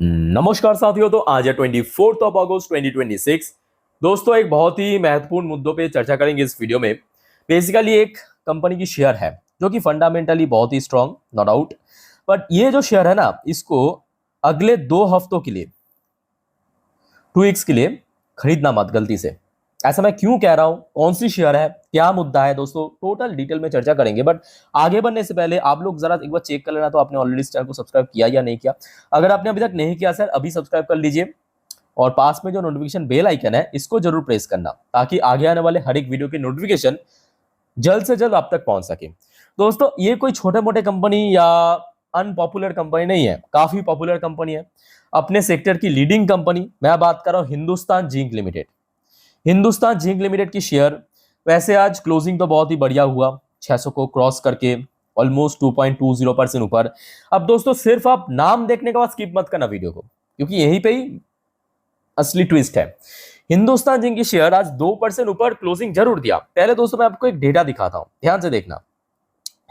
नमस्कार साथियों। तो आज है 24 अगस्त 2026। दोस्तों, एक बहुत ही महत्वपूर्ण मुद्दों पे चर्चा करेंगे इस वीडियो में। बेसिकली एक कंपनी की शेयर है जो कि फंडामेंटली बहुत ही स्ट्रांग, नो डाउट। बट ये जो शेयर है ना, इसको अगले 2 हफ्तों के लिए, 2 वीक्स के लिए खरीदना मत गलती से। ऐसा मैं क्यों कह रहा हूं, कौन सी शेयर है, क्या मुद्दा है, दोस्तों टोटल डिटेल में चर्चा करेंगे। बट आगे बढ़ने से पहले आप लोग जरा एक बार चेक कर लेना, तो आपने ऑलरेडी इस चैनल को सब्सक्राइब किया या नहीं किया। अगर आपने अभी तक नहीं किया सर, अभी सब्सक्राइब कर लीजिए और पास में जो नोटिफिकेशन बेल आइकन है इसको जरूर प्रेस करना, ताकि आगे आने वाले हर एक वीडियो की नोटिफिकेशन जल्द से जल्द आप तक पहुंच सके। दोस्तों, ये कोई छोटे मोटे कंपनी या अनपॉपुलर कंपनी नहीं है, काफी पॉपुलर कंपनी है, अपने सेक्टर की लीडिंग कंपनी। मैं बात कर रहा हूं Hindustan zinc limited. Hindustan zinc limited की शेयर वैसे आज क्लोजिंग तो बहुत ही बढ़िया हुआ, 600 को क्रॉस करके ऑलमोस्ट 2.20% ऊपर। अब दोस्तों, सिर्फ आप नाम देखने के बाद स्किप मत करना वीडियो को, क्योंकि यहीं पे ही असली ट्विस्ट है। हिंदुस्तान जिंक की शेयर आज 2% ऊपर क्लोजिंग जरूर दिया। पहले दोस्तों मैं आपको एक डेटा दिखाता हूं, ध्यान से देखना।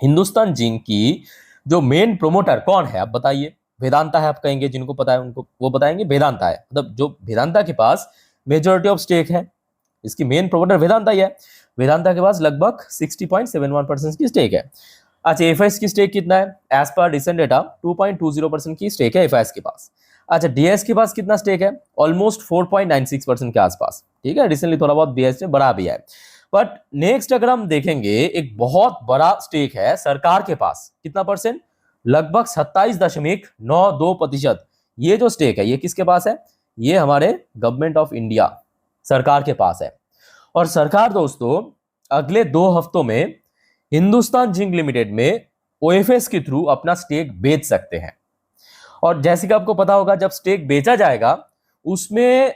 हिंदुस्तान जिंक की जो मेन प्रोमोटर कौन है आप बताइए। वेदांता है, आप कहेंगे, जिनको पता है उनको वो बताएंगे वेदांता है। मतलब जो वेदांता के पास मेजोरिटी ऑफ स्टेक है, इसकी मेन प्रोमोटर वेदांता ही है। वेदांता के पास लगभग 60.71% की स्टेक है। अच्छा, एफआईएस की स्टेक कितना है? एज पर रिसेंट डेटा 2.20% की स्टेक है एफआईएस के पास। अच्छा, डीएस के पास कितना स्टेक है? ऑलमोस्ट 4.96% के आसपास। ठीक है, रिसेंटली थोड़ा बहुत डीएस ने बढ़ा भी है। बट नेक्स्ट अगर हम देखेंगे, एक बहुत बड़ा स्टेक है सरकार के पास। कितना परसेंट? लगभग 27.92%। ये जो स्टेक है ये किसके पास है? ये हमारे गवर्नमेंट ऑफ इंडिया, सरकार के पास है। और सरकार दोस्तों अगले 2 हफ्तों में हिंदुस्तान जिंक लिमिटेड में ओएफएस के थ्रू अपना स्टेक बेच सकते हैं। और जैसे कि आपको पता होगा, जब स्टेक बेचा जाएगा उसमें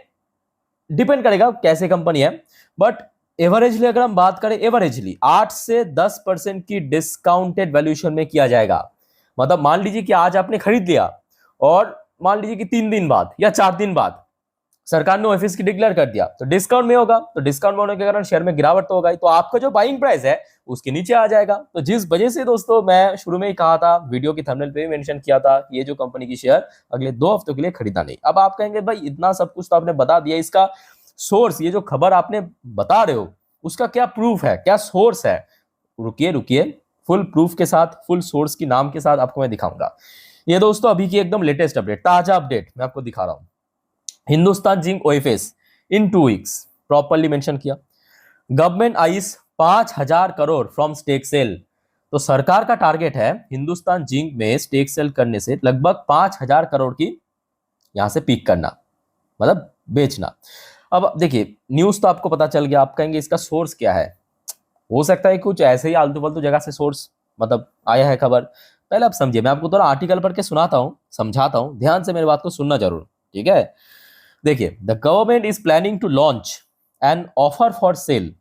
डिपेंड करेगा कैसे कंपनी है, बट एवरेजली अगर हम बात करें, एवरेजली 8 से 10% की डिस्काउंटेड वैल्यूएशन में किया जाएगा। मतलब मान लीजिए कि आज आपने खरीद लिया और मान लीजिए कि 3 दिन बाद या 4 दिन बाद सरकार ने ऑफिस की डिक्लेयर कर दिया, तो डिस्काउंट में होगा। तो डिस्काउंट में होने के कारण शेयर में गिरावट तो होगा ही, तो आपका जो बाइंग प्राइस है उसके नीचे आ जाएगा। तो जिस वजह से दोस्तों मैं शुरू में ही कहा था, वीडियो की थंबनेल पे भी मेंशन किया था, ये जो कंपनी की शेयर अगले 2 हफ्तों के लिए खरीदना नहीं। अब आप कहेंगे भाई इतना सब कुछ तो आपने बता दिया, इसका सोर्स, ये जो खबर आपने बता रहे हो उसका क्या प्रूफ है, क्या सोर्स है? रुकिए रुकिए, फुल प्रूफ के साथ, फुल सोर्स की नाम के साथ आपको मैं दिखाऊंगा। ये दोस्तों अभी की एकदम लेटेस्ट अपडेट, ताजा अपडेट मैं आपको दिखा रहा हूं। Hindustan Zinc OFS in 2 weeks properly mention किया। Government eyes 5,000 crore from stake sale. तो सरकार का टारगेट है हिंदुस्तान जिंक में स्टेक सेल करने से लगभग 5,000 करोड़ की यहां से पीक करना, मतलब बेचना। अब देखिए, न्यूज तो आपको पता चल गया। आप कहेंगे इसका सोर्स क्या है? हो सकता है कुछ ऐसे ही आलतू फालतू जगह से सोर्स मतलब आया है खबर। पहले आप समझिए, मैं आपको थोड़ा आर्टिकल पढ़ के सुनाता हूं, समझाता हूं, ध्यान से मेरी बात को सुनना जरूर, ठीक है। देखिए, the government is planning to launch an offer for sale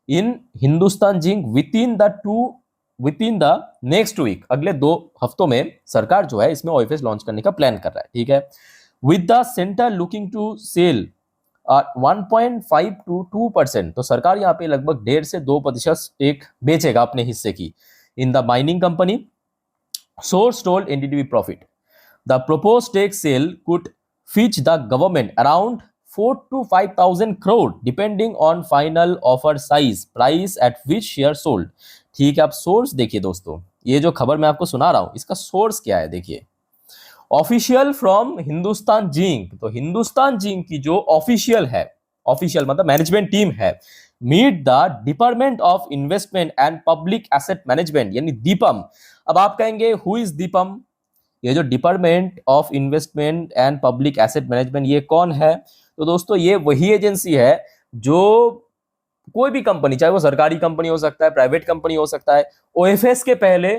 in Hindustan Zinc within the next week. अगले 2 हफ्तों में सरकार जो है इसमें ओएफएस लॉन्च करने का प्लान कर रहा है, ठीक है। With the centre looking to sell 1.5 to 2%। तो सरकार यहाँ पे लगभग 1.5 से 2% स्टेक बेचेगा अपने हिस्से की in the mining company. Source told NDTV profit the propose stake sale could fetch the government around 4 to 5,000 crore depending on final offer size, price at which share sold। ठीक है, आप सोर्स देखिए दोस्तों, ये जो खबर मैं आपको सुना रहा हूं इसका सोर्स क्या है देखिए। Official from Hindustan Zinc. तो हिंदुस्तान जिंक की जो ऑफिशियल है, ऑफिशियल मतलब मैनेजमेंट टीम है, meet the department of investment and public asset management, यानी दीपम। अब आप कहेंगे हु इज दीपम? ये जो department of investment and public asset management, ये कौन है? तो दोस्तों ये वही एजेंसी है जो कोई भी कंपनी, चाहे वो सरकारी कंपनी हो सकता है, प्राइवेट कंपनी हो सकता है, ओएफएस के पहले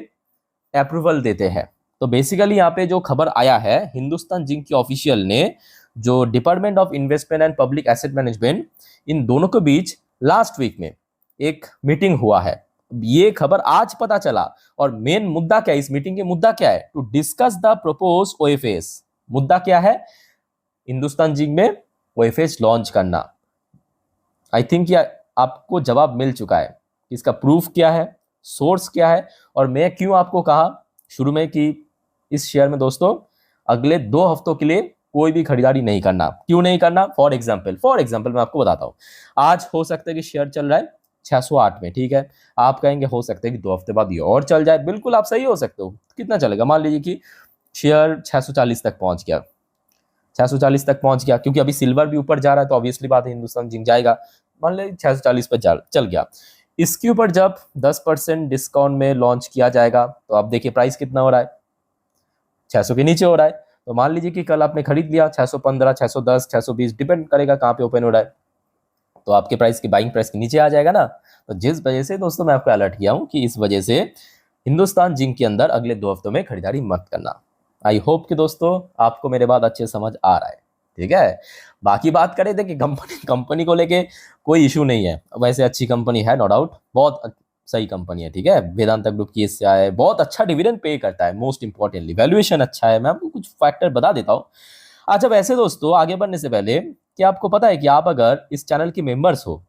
अप्रूवल देते हैं। तो बेसिकली यहाँ पे जो खबर आया है, हिंदुस्तान जिंक की ऑफिशियल ने जो department of investment and public asset management, इन दोनों के बीच लास्ट वीक में एक मीटिंग हुआ है। ये खबर आज पता चला। और मेन मुद्दा क्या है इस मीटिंग के? मुद्दा क्या है? To discuss the propose OFS. मुद्दा क्या है? हिंदुस्तान जिंक में ओएफएस लॉन्च करना। आई थिंक ये आपको जवाब मिल चुका है। इसका प्रूफ क्या है, सोर्स क्या है, और मैं क्यों आपको कहा शुरू में कि इस शेयर में दोस्तों अगले 2 हफ्तों के लिए कोई भी खरीदारी नहीं करना। क्यों नहीं करना? फॉर एग्जाम्पल मैं आपको बताता हूँ। आज हो सकता है कि शेयर चल रहा है 608 में, ठीक है, आप कहेंगे हो सकता है कि 2 हफ्ते बाद ये और चल जाए। बिल्कुल आप सही हो सकते हो। कितना चलेगा? मान लीजिए कि शेयर 640 तक पहुंच गया, 640 तक पहुंच गया, क्योंकि अभी सिल्वर भी ऊपर जा रहा है तो ऑब्वियसली बात है हिंदुस्तान जिंक जाएगा। मान लीजिए 640 पर चल गया। इसके ऊपर जब 10% डिस्काउंट में लॉन्च किया जाएगा तो आप देखिए प्राइस कितना हो रहा है, 600 के नीचे हो रहा है। तो मान लीजिए कि कल आपने खरीद लिया 615, 610, 620, डिपेंड करेगा कहाँ पे ओपन हो रहा है, तो आपके प्राइस की बाइंग प्राइस के नीचे आ जाएगा ना। तो जिस वजह से दोस्तों मैं आपको अलर्ट किया हूँ कि इस वजह से हिंदुस्तान जिंक के अंदर अगले 2 हफ्तों में खरीदारी मत करना। आई होप कि दोस्तों आपको मेरे बात अच्छे समझ आ रहा है, ठीक है। बाकी बात करें देखिए कंपनी को लेके कोई इशू नहीं है, वैसे अच्छी कंपनी है नो डाउट, बहुत सही कंपनी है, ठीक है। वेदांता ग्रुप की इससे आया है, बहुत अच्छा डिविडेंड पे करता है, मोस्ट इंपॉर्टेंटली वैल्यूएशन अच्छा है। मैं आपको कुछ फैक्टर बता देता हूँ। अच्छा वैसे दोस्तों आगे बढ़ने से पहले, कि आपको पता है कि आप अगर इस चैनल के मेंबर्स हो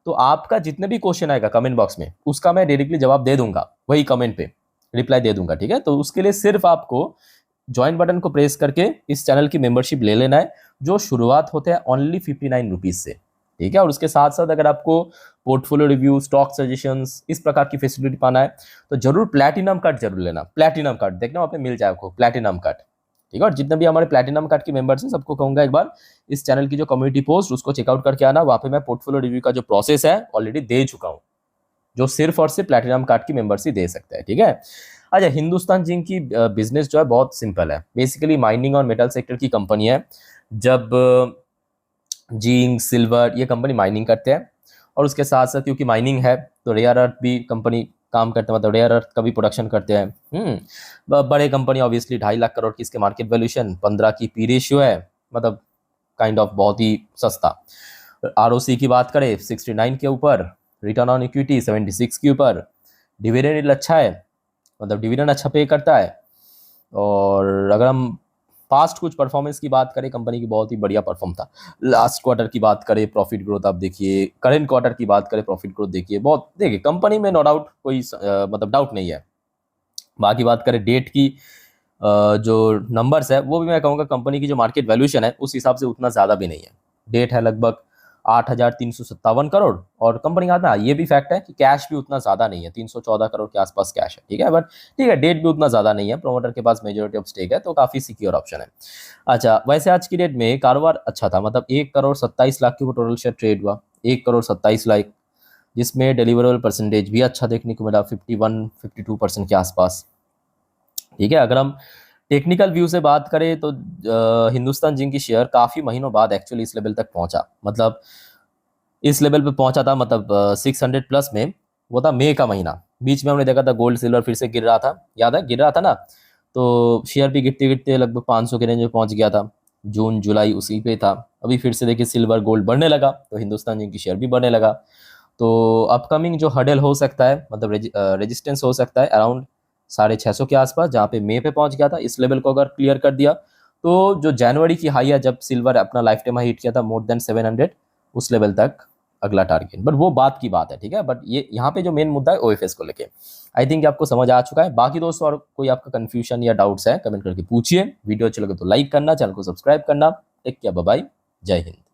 तो आपका जितने भी क्वेश्चन आएगा कमेंट बॉक्स में, उसका मैं डायरेक्टली जवाब दे दूंगा, वही कमेंट पे रिप्लाई दे दूंगा, ठीक है। तो उसके लिए सिर्फ आपको ज्वाइन बटन को प्रेस करके इस चैनल की मेंबरशिप ले लेना है, जो शुरुआत होते हैं ओनली 59 रुपीज से, ठीक है। और उसके साथ साथ अगर आपको पोर्टफोलियो रिव्यू, स्टॉक सजेशंस, इस प्रकार की फैसिलिटी पाना है तो जरूर प्लैटिनम कार्ड जरूर लेना। प्लैटिनम कार्ड देखना वहाँ पे मिल जाए आपको, प्लैटिनम कार्ड, ठीक है। और जितने भी हमारे प्लैटिनम कार्ड के मेंबर्स हैं सबको कहूंगा एक बार इस चैनल की जो कम्युनिटी पोस्ट उसको चेकआउट करके आना। वहाँ पे मैं पोर्टफोलियो रिव्यू का जो प्रोसेस है ऑलरेडी दे चुका हूँ, जो सिर्फ और सिर्फ प्लैटिनम कार्ड की मेंबर्स ही दे सकते हैं, ठीक है। अच्छा हिंदुस्तान जिंक की बिजनेस जो है बहुत सिंपल है, बेसिकली माइनिंग और मेटल सेक्टर की कंपनी है। जब जिंक, सिल्वर, ये कंपनी माइनिंग करते हैं, और उसके साथ साथ क्योंकि माइनिंग है तो रेयर अर्थ भी कंपनी काम करते हैं, मतलब रेयर अर्थ का भी प्रोडक्शन करते हैं। बड़े कंपनी ऑब्वियसली 2.5 लाख करोड़ की इसके मार्केट वैल्यूएशन, 15 की पी रेशियो है, मतलब काइंड ऑफ बहुत ही सस्ता। आरओसी की बात करें 69 के ऊपर, रिटर्न ऑन इक्विटी 76 के ऊपर, डिविडेंड अच्छा है, मतलब डिविडेंड अच्छा पे करता है। और अगर हम पास्ट कुछ परफॉर्मेंस की बात करें कंपनी की, बहुत ही बढ़िया परफॉर्म था। लास्ट क्वार्टर की बात करें प्रॉफिट ग्रोथ आप देखिए, करेंट क्वार्टर की बात करें प्रॉफिट ग्रोथ देखिए, बहुत देखिए कंपनी में नो डाउट कोई मतलब डाउट नहीं है। बाकी बात करें डेट की, जो नंबर्स है वो भी मैं कहूँगा कंपनी की जो मार्केट वैल्यूएशन है उस हिसाब से उतना ज़्यादा भी नहीं है। डेट है लगभग 8,357 करोड़, और कंपनी का ना ये भी फैक्ट है कि कैश भी उतना ज़्यादा नहीं है, 314 करोड़ के आसपास कैश है, ठीक है। बट ठीक है, डेट भी उतना ज़्यादा नहीं है, प्रोमोटर के पास मेजोरिटी ऑफ स्टेक है, तो काफ़ी सिक्योर ऑप्शन है। अच्छा वैसे आज की डेट में कारोबार अच्छा था, मतलब 1,27 लाख के ऊपर टोटल शेयर ट्रेड हुआ, 1,27 लाख, जिसमें डिलीवरेबल परसेंटेज भी अच्छा देखने को मिला, 51-52% के आसपास, ठीक है। अगर हम टेक्निकल व्यू से बात करें तो हिंदुस्तान जिंक की शेयर काफ़ी महीनों बाद एक्चुअली इस लेवल तक पहुंचा, मतलब इस लेवल पे पहुंचा था, मतलब 600 प्लस में। वो था मई का महीना, बीच में हमने देखा था गोल्ड सिल्वर फिर से गिर रहा था, याद है गिर रहा था ना, तो शेयर भी गिरते गिरते लगभग 500 के रेंज में पहुंच गया था। जून जुलाई उसी पे था। अभी फिर से देखिए सिल्वर गोल्ड बढ़ने लगा तो हिंदुस्तान जिंक की शेयर भी बढ़ने लगा। तो अपकमिंग जो हर्डल हो सकता है, मतलब रेजिस्टेंस हो सकता है अराउंड 650 के आसपास, जहाँ पे मई पे पहुंच गया था। इस लेवल को अगर क्लियर कर दिया तो जो जनवरी की हाई है जब सिल्वर अपना लाइफ टाइम हाई हिट किया था मोर देन 700, उस लेवल तक अगला टारगेट, बट वो बात की बात है, ठीक है। बट ये यहाँ पे जो मेन मुद्दा है ओएफएस को लेके, आई थिंक आपको समझ आ चुका है। बाकी दोस्तों और कोई आपका कंफ्यूजन या डाउट्स है कमेंट करके पूछिए। वीडियो अच्छा लगे तो लाइक करना, चैनल को सब्सक्राइब करना। टेक केयर, बाय बाय, जय हिंद।